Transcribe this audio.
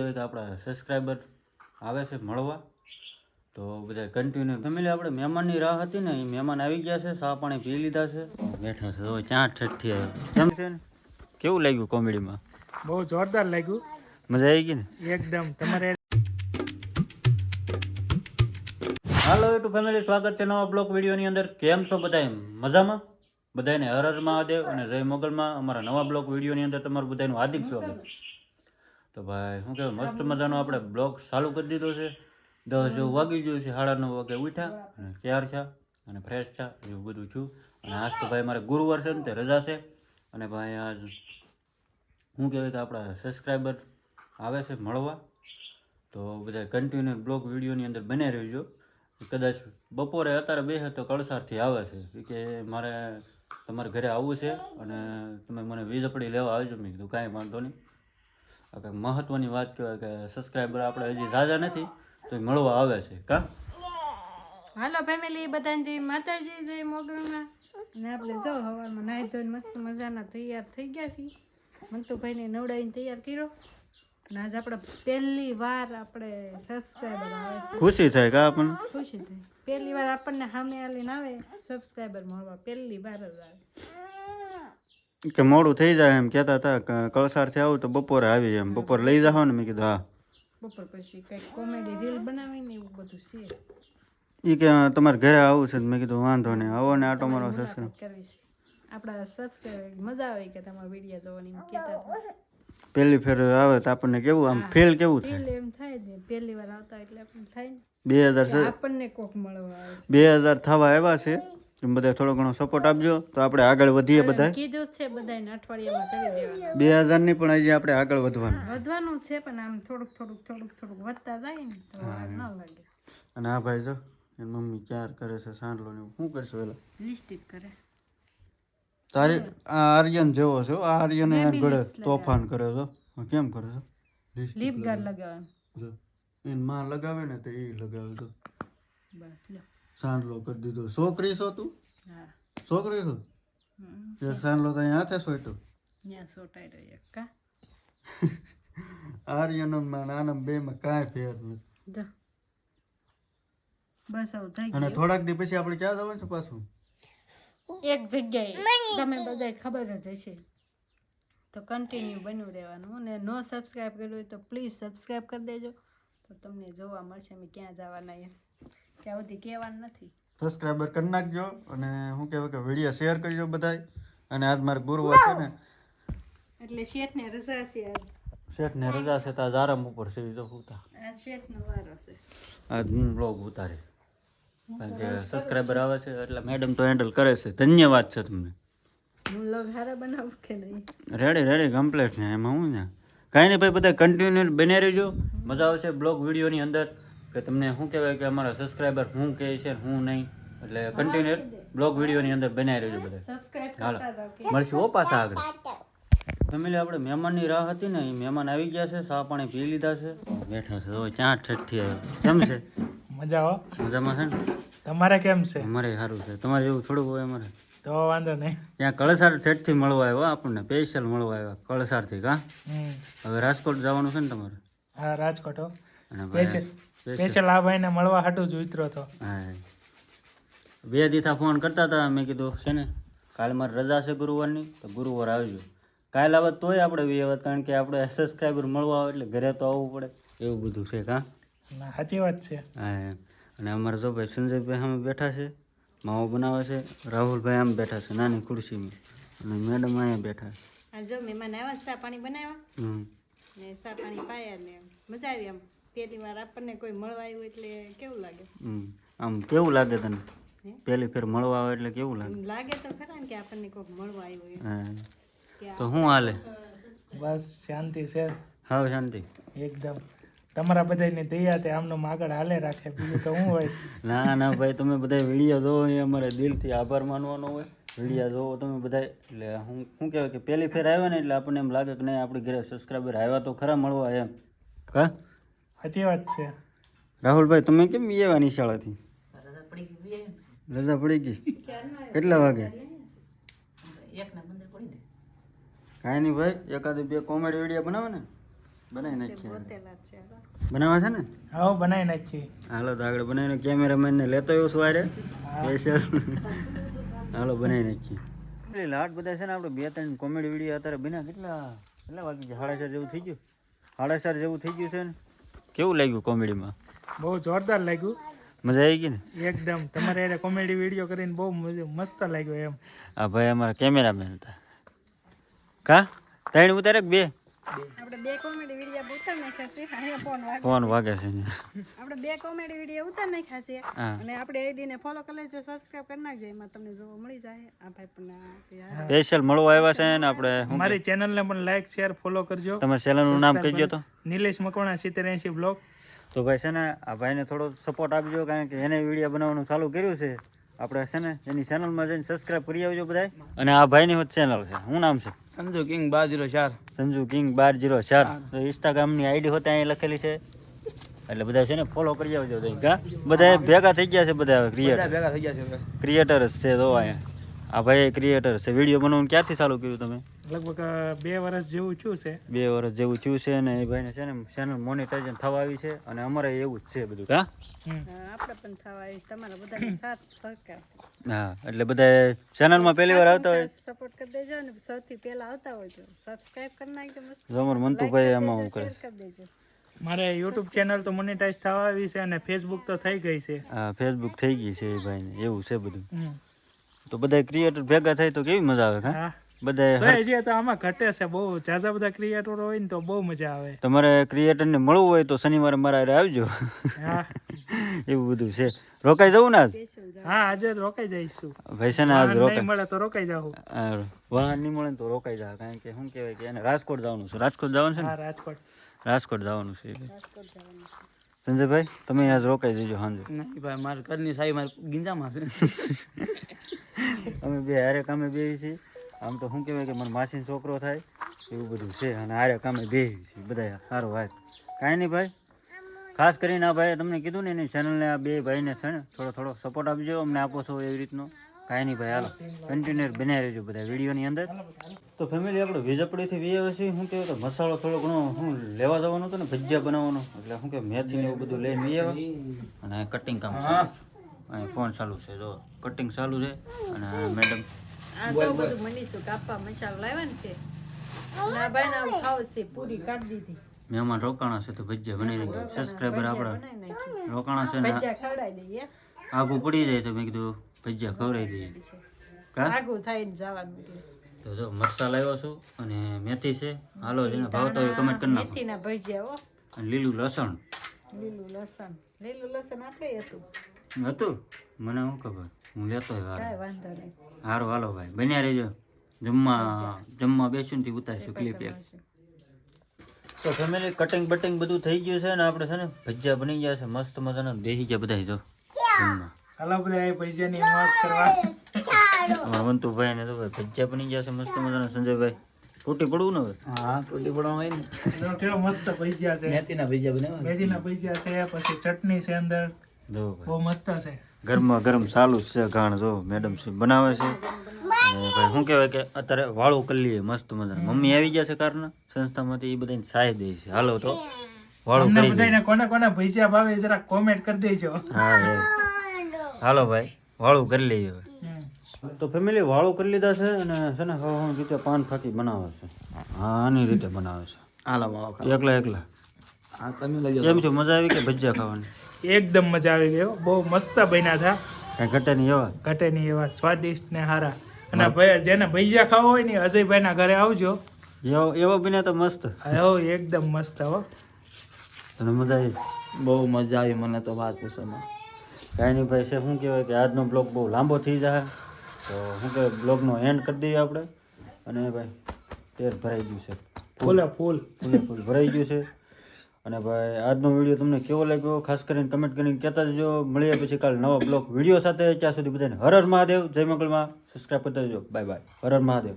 આપણા સબસ્ક્રાઈબર આવે છે મળવા તો બધા કન્ટિન્યુ ફેમિલી આપણે મહેમાનની રાહ હતી ને એ મહેમાન આવી ગયા છે, ચા પાણી પી લીધા છે, બેઠા છે. હવે ક્યાં ઠઠથી આવ્યો કેમ છે ને કેવું લાગ્યું કોમેડીમાં? બહુ જોરદાર લાગ્યું. મજા આવી ગઈ ને એકદમ. તમારે હાલો યુટ્યુબ ફેમિલી, સ્વાગત છે નવા બ્લોગ વિડીયોની અંદર. કેમ છો બધા? મજામાં? બધાને હર હર મહાદેવ અને જય મોગલમાં. અમારા નવા બ્લોગ વિડીયોની અંદર તમારું બધાનું હાર્દિક સ્વાગત. તો ભાઈ શું કહેવાય, મસ્ત મજાનો આપણે બ્લોગ ચાલુ કરી દીધો છે. 10 જેવું વાગી ગયું છે, 9:30 વાગે ઉઠ્યા અને તૈયાર થયા અને ફ્રેશ થયા એવું બધું થયું. અને આજ તો ભાઈ મારે ગુરુવાર છે ને તે રજા છે. અને ભાઈ આજ શું કહેવાય કે આપણા સબસ્ક્રાઈબર આવે છે મળવા તો બધા કન્ટિન્યુ બ્લોગ વિડીયોની અંદર બને રહેજો. કદાચ બપોરે અત્યારે બે તો કળસારથી આવે છે કે મારે તમારે ઘરે આવવું છે અને તમે મને વીજપડી લેવા આવજો. મેં કીધું કાંઈ વાંધો નહીં. આ કંઈક મહત્ત્વની વાત કહેવાય કે સબસ્ક્રાઈબર આપણે હજી ઝાઝા નથી તો એ મળવા આવે છે. કા હાલો ફેમિલી, બધાને જય માતાજી, જય મોગલમાં. અને આપણે જો હવારમાં નાહી ધોઈને મસ્ત મજાના તૈયાર થઈ ગયા છીએ. મંતુભાઈને નવડાવીને તૈયાર કર્યો. અને આજ આપણે પહેલી વાર આપણે સબસ્ક્રાઈબર આવે છે. ખુશી થાય કા આપણને? ખુશી થાય. પહેલી વાર આપણને સામે આવીને આવે સબસ્ક્રાઈબર મળવા, પહેલી વાર જ આવે. કે મોડું થઈ જાય એમ કહેતા હતા, કળસારથી આવું તો બપોરે આવી જાય એમ. બપોરે લઈ જાઓ ને? મેં કીધું હા. બપોર પછી કંઈક કોમેડી રીલ બનાવીને એવું બધું છે. એ કે તમારે ઘરે આવું છે. મેં કીધું વાંધો નહીં, આવો ને આટો મારો સબસ્ક્રાઈબ કરવી છે. આપણા સબસ્ક્રાઈબર મજા આવે કે તમારા વિડીયો જોવાની એમ કહેતા હતા. પહેલી ફેર આવે તો આપણને કેવું આમ ફીલ કેવું થાય? ફીલ એમ થાય ને, પહેલી વાર આવતા એટલે આપણને થાય ને 2000 આપણને કોક મળવા આવે છે. 2000 થવા આવ્યા છે. તમે બધા થોડો ઘણો સપોર્ટ આપજો તો આપણે આગળ વધીએ. બધા કીધું છે બધાને અઠવાડિયામાં કરી દેવાના. 2000 ની પણ હજી આપણે આગળ વધવાનું છે, પણ આમ થોડુંક વધતા જાય ને તો ન લાગે. અને આ ભાઈ જો એની મમ્મી ક્યાર કરે છે સાંડલો ને શું કરશો એલા? લિપસ્ટિક કરે. તારે આ આર્યન જેવો છે. આ આર્યન યાર ગળે તોફાન કરે છો. કેમ કરે છો? લિપ ગાર્ડ લગાવવાનું. જો એન માં લગાવે ને તો એ લગાવે તો બસ લો સાંડલો કરી દીધો. છોકરી છો તું? હા છોકરી છો? એક સાંડલો તો અહીંયા હાથે સોટ્યો. ત્યાં સોટાઈ રહ્યો એક કા. આર્યન માં આનંદ બે માં કાંઈ ફેર નથી. જો બસ આવું થઈ અને ગયું. થોડાક દી પછી આપણે ક્યાં જવાનું છે પાછું? એક જગ્યાએ તમે બધા ખબર જ હશે તો કન્ટિન્યુ બન્યું રહેવાનું. અને નો સબસ્ક્રાઈબ કર્યું હોય તો પ્લીઝ સબસ્ક્રાઈબ કરી દેજો તો તમને જોવા મળશે અમે ક્યાં જવાના એમ. કે સુધી કહેવાનું નથી. સબસ્ક્રાઈબર કરી નાખજો અને શું કહેવાય કે વિડીયો શેર કરજો બધાય. અને આજ મારે ગુરુવાર છે ને એટલે શેઠને રજા છે આજ. શેઠને રજા છે તો આજ આરામ ઉપર છે. તો ઉતા આજ શેઠનો વારો છે. આજ હું બ્લોગ ઉતારે કારણ કે સબસ્ક્રાઈબર આવે છે એટલે મેડમ તો હેન્ડલ કરે છે. ધન્યવાદ છે તમને. હું લોગ હારા બનાવું કે નહીં? રેડી કમ્પ્લીટ છે. એમાં હું ને કાંઈ નહીં ભાઈ, બધા કન્ટિન્યુ બને રહેજો. મજા આવશે બ્લોગ વિડીયોની અંદર કે તમને શું કહેવાય કે અમારા સબસ્ક્રાઈબર શું કહે છે શું નહીં. એટલે કન્ટિન્યુ બ્લોગ વિડીયોની અંદર બનાવી રહેજો બધા. સબસ્ક્રાઇબ હાલો કરતા જાવ કે મળશું હો પાછા આગળ. ફેમિલી આપણે મહેમાનની રાહ હતી ને એ મહેમાન આવી ગયા છે, ચા પાણી પી લીધા છે, બેઠા છે. હવે ક્યાં ઠઠથી આવ્યો કેમ છે? મજા હો. મજામાં છે ને? તમારે કેમ છે? અમારે સારું છે. તમારે એવું થોડુંક હોય અમારે તો વાંધો નહીં. ત્યાં કળસાર ઠેઠથી મળવા આવ્યો આપણને, સ્પેશિયલ મળવા આવ્યા કળસારથી. કા હવે રાજકોટ જવાનું છે ને તમારે? હા રાજકોટ હો. અને ભાઈ સ્પેશિયલ આ ભાઈને મળવા હાટું જ ઉતરો તો. હા 2 દીથા ફોન કરતા હતા. મેં કીધું છે ને કાલે મારે રજા છે ગુરુવારની તો ગુરુવાર આવજો. કાલે આવે તોય આપણે વ્યવહાર કારણ કે આપણે સબસ્ક્રાઈબર મળવા આવે એટલે ઘરે તો આવવું પડે એવું બધું છે. કા ના સાચી વાત છે. હા અને અમારે જો ભાઈ સંજયભાઈ સામે બેઠા છે, માવો બનાવે છે. રાહુલભાઈ આમ બેઠા છે નાની ખુરશીમાં અને મેડમ અહીંયા બેઠા છે. આ જો મહેમાન આવ્યા, ચા પાણી બનાવ્યા ને ચા પાણી પાયા ને મજા આવી. આમ પહેલી વાર આપણને કોઈ મળવા આવ્યું એટલે કેવું લાગે? આમ કેવું લાગે તને? પહેલી ફેર મળવા આવે એટલે કેવું લાગે? લાગે તો ખરા ને કે આપણને કોઈ મળવા આવ્યું એમ. હા તો શું હાલે? બસ શાંતિ છે. હા શાંતિ એકદમ. તમારા બધાની દયાથી આમનો આગળ હાલે રાખે, બીજું તો શું હોય. ના ભાઈ, તમે બધા વિડીયો જોવો એ અમારે દિલથી આભાર માનવાનો હોય. વિડીયો જોવો તમે બધા એટલે હું શું કહેવાય કે પહેલી ફેર આવ્યા ને એટલે આપણને એમ લાગે કે નહીં આપણી ઘરે સબસ્ક્રાઈબર આવ્યા તો ખરા મળવા એમ. કા સાચી વાત છે. રાહુલભાઈ તમે કેમ આવ્યા નિશાળાથી? રજા પડી ગઈ. કેટલા વાગે? કાંઈ નહીં ભાઈ, એકાદ 2 કોમેડી વિડીયો બનાવે ને બનાવી નાખીએ ગોતેલા જ છે બનાવવા છે ને હા બનાવી નાખીએ. હાલો તો આગળ બનાવીને કેમેરામેન ને લેતો આવ્યો છું આરે સ્પેશિયલ. હાલો બનાવી નાખીએ. લાટ બધા છે ને આપણે 2-3 કોમેડી વિડીયો અત્યારે બન્યા. કેટલા વાગી ગયા? 4:30 જેવું થઈ ગયું. 4:30 જેવું થઈ ગયું છે ને. કેવું લાગ્યું કોમેડીમાં? બહુ જોરદાર લાગ્યું. મજા આવી ગઈ ને? એકદમ તમારે એને કોમેડી વિડીયો કરીને બહુ મસ્ત લાગ્યો એમ. આ ભાઈ અમારા કેમેરામેન હતા. કા 3 ઉતારે કે 2? આપણે 2 કોમેડી વિડીયો ઉતાર નાખ્યા છે. અહીંયા ફોન વાગે છે ને. આપણે 2 કોમેડી વિડીયો ઉતાર નાખ્યા છે હા. અને આપણે આઈડી ને ફોલો કરી લેજો, સબસ્ક્રાઇબ કરી નાખજો, એમાં તમને જોવા મળી જાય. આ ભાઈ પણ સ્પેશિયલ મળવા આવ્યા છે ને આપણે. મારી ચેનલને પણ લાઈક શેર ફોલો કરજો. તમારા ચેનલનું નામ કહી દો તો. નિલેશ મકવાણા 7080 બ્લોગ. તો ભાઈ છે ને આ ભાઈને થોડો સપોર્ટ આપજો, કારણ કે એને વિડીયો બનાવવાનું ચાલુ કર્યું છે. આપણે છે ને એની ચેનલમાં જઈને સબસ્ક્રાઇબ કરી આવજો બધાય. અને આ ભાઈની હોત ચેનલ છે, શું નામ છે? સંજુ કિંગ 1204. સંજુ કિંગ 1204. તો ઇન્સ્ટાગ્રામની આઈડી હોત અહીં લખેલી છે, એટલે બધા છે ને ફોલો કરી આવજો. બધા ભેગા થઈ ગયા છે, બધા ભેગા થઈ ગયા છે. ક્રિએટર જ છે. તો અહીંયા આ ભાઈ ક્રિએટર છે. વિડીયો બનાવવાનું ક્યારથી ચાલુ કર્યું તમે? લગભગ 2 વર્ષ જેવું થયું છે. 2 વર્ષ જેવું થયું છે. અને એ ભાઈને છે ને ચેનલ મોનેટાઇઝેશન થવા આવી છે, અને અમારે એવું જ છે બધું. હા આપણે પણ થવા આવી, તમારા બધાનો સાથ સહકાર. હા, એટલે બધા ચેનલમાં પહેલી વાર આવતા હોય સપોર્ટ કરી દેજો અને સૌથી પહેલા આવતા હોય તો સબસ્ક્રાઇબ કરી નાખજો. મસ્ત તો અમારું મંતુભાઈ એમાં હું કરે શેર કરી દેજો. મારે યુટ્યુબ ચેનલ તો મોનેટાઇઝ થવા આવી છે અને ફેસબુક તો થઈ ગઈ છે. હા, ફેસબુક થઈ ગઈ છે એ ભાઈને. એવું છે બધું. હમ. તો બધા ક્રિએટર ભેગા થાય તો કેવી મજા આવે? હા, હા બધા તો હજી તો આમાં ઘટે છે બહુ. ઝાઝા બધા ક્રિએટરો હોય ને તો બહુ મજા આવે. તમારે ક્રિએટરને મળવું હોય તો શનિવારે મારા હારે આવજો. હા એવું બધું છે. રોકાઈ જવું ને આજ? હા આજે રોકાઈ જઈશું. ભાઈ છે ને આજ નહીં રોકાઈ મળે તો રોકાઈ જાવ. વાહન નહીં મળે ને તો રોકાઈ જાય, કારણ કે શું કહેવાય કે એને રાજકોટ જવાનું છે. રાજકોટ જવાનું છે હા ને? રાજકોટ. રાજકોટ જવાનું છે. સંજયભાઈ તમે આજ રોકાઈ જજો સાંજે. નહીં ભાઈ મારે ઘરની સાઈ મારે ગીંજામાં છે. અમે બે હારે કામે બેસી છીએ. આમ તો શું કહેવાય કે મારા માસીનો છોકરો થાય એવું બધું છે, અને હારે કામે બેસી છીએ બધા. સારું વાત કાંઈ નહીં ભાઈ. ખાસ કરીને આ ભાઈએ તમને કીધું ને એની ચેનલને, આ 2 ભાઈને છે ને થોડો સપોર્ટ આપજો. અમને આપો છો એવી રીતનો. કાંઈ નહીં ભાઈ, હાલો કન્ટિન્યુ બનાવી રહેજો બધા વિડીયોની અંદર. તો ફેમિલી આપણે વીજપડીથી વી આવે છે. શું કહેવાય કે મસાલો થોડો ઘણો હું લેવા જવાનો હતો ને, ભજીયા બનાવવાનો, એટલે શું કે મેથી ને એવું બધું લઈને વી આવે. અને કટિંગ કામ છે. અહીં ફોન ચાલુ છે, જો કટિંગ ચાલુ છે. અને મેડમ આ તો બધું મનીશું કાપા મસાલો લાવ્યા ને છે. ના ભાઈ ના ખાવ છે, પૂરી કાઢી દીધી. મહેમાન રોકાણા છે તો ભજીયા બનાવી નાખ્યા. સબસ્ક્રાઈબર આપણા રોકાણા છે ને ભજીયા ખવડાવી દઈએ. આગું પડી જાય તો મેં કીધું ભજીયા ખવડાવી દઈએ. કા આગું થઈને જવાનું એટલે. તો જો મરચા લાવ્યો છું અને મેથી છે. હાલો જેને ભાવતા હોય કમેન્ટ કરી નાખો. મેથીના ભજીયા હો. અને લીલું લસણ લીલું લસણ આપણે હતું. મને શું ખબર, હું લેતો હોય કાંઈ હારું. વાંધો નહીં. હારું હાલો ભાઈ બન્યા રહેજો. જમવા બેસ્યું ને ઉતારીશું ક્લિપ એક. તો ફેમિલી કટિંગ બટિંગ બધું થઈ ગયું છે ને, આપણે છે ને ભજીયા બની ગયા છે મસ્ત મજાના. બેસી ગયા બધા જો જમવા. હાલો બધા એ પૈસાની મોજ કરવા. અમારા વંતુભાઈ ને તો ભાઈ ભજીયા બની ગયા છે મસ્ત મજાના. સંજયભાઈ તૂટી પડવું ને હવે? હા તૂટી પડવા હોય ને. કેવો મસ્ત ભજીયા છે. મેથીના ભજીયા બનાવ્યા. મેથીના ભજીયા છે, પછી ચટણી છે અંદર, જો ભાઈ બહુ મસ્ત છે. ગરમા ગરમ ચાલુ જ છે ઘાણ. જો મેડમ છે બનાવે છે. અને ભાઈ શું કહેવાય કે અત્યારે વાળું કરી લઈએ મસ્ત મજાના. મમ્મી આવી ગયા છે કારના સંસ્થામાંથી, એ બધાને સાય દે છે. હાલો તો વાળું તમને કરી લઈએ. બધાને કોને કોને ભજીયા ભાવે જરા કોમેન્ટ કરી દેજો. હા હાલો ભાઈ વાળું કરી લઈએ હવે. તો ફેમિલી વાળું કરી લીધા છે, અને છે ને હવે રીતે પાન ફાકી બનાવે છે. હા આની રીતે બનાવે છે. હાલો માવો ખાઓ. એકલા હા તમે લઈ જાઓ. કેમ છો? મજા આવી કે ભજીયા ખાવાની? એકદમ મજા આવી ગયો. બહુ મસ્ત બન્યા હતા. કાંઈ ઘટે નહીં એવા? ઘટે નહીં એવા, સ્વાદિષ્ટ ને સારા. અને ભાઈ જેને ભજીયા ખાવા હોય ને અજયભાઈ ના ઘરે આવજો. એવા બન્યા તો મસ્ત. હો એકદમ મસ્ત. હો તને મજા આવી? બહુ મજા આવી મને તો વાત પૂછવામાં. કાંઈ નહીં ભાઈ છે. શું કહેવાય કે આજનો બ્લોગ બહુ લાંબો થઈ જાય, તો શું કહેવાય બ્લોગનો એન્ડ કરી દઈએ આપણે. અને ભાઈ ટેર ભરાઈ ગયું છે, ફૂલે ફૂલ ભરાઈ ગયું છે. અને ભાઈ આજનો વિડીયો તમને કેવો લાગ્યો ખાસ કરીને કમેન્ટ કરીને કહેતા જજો. મળીએ પછી કાલે નવા બ્લોગ વિડીયો સાથે. ત્યાં સુધી બધાને હર હર મહાદેવ. જય મંગલમાં. સબસ્ક્રાઈબ કરતા જજો. Bye bye. હર હર મહાદેવ.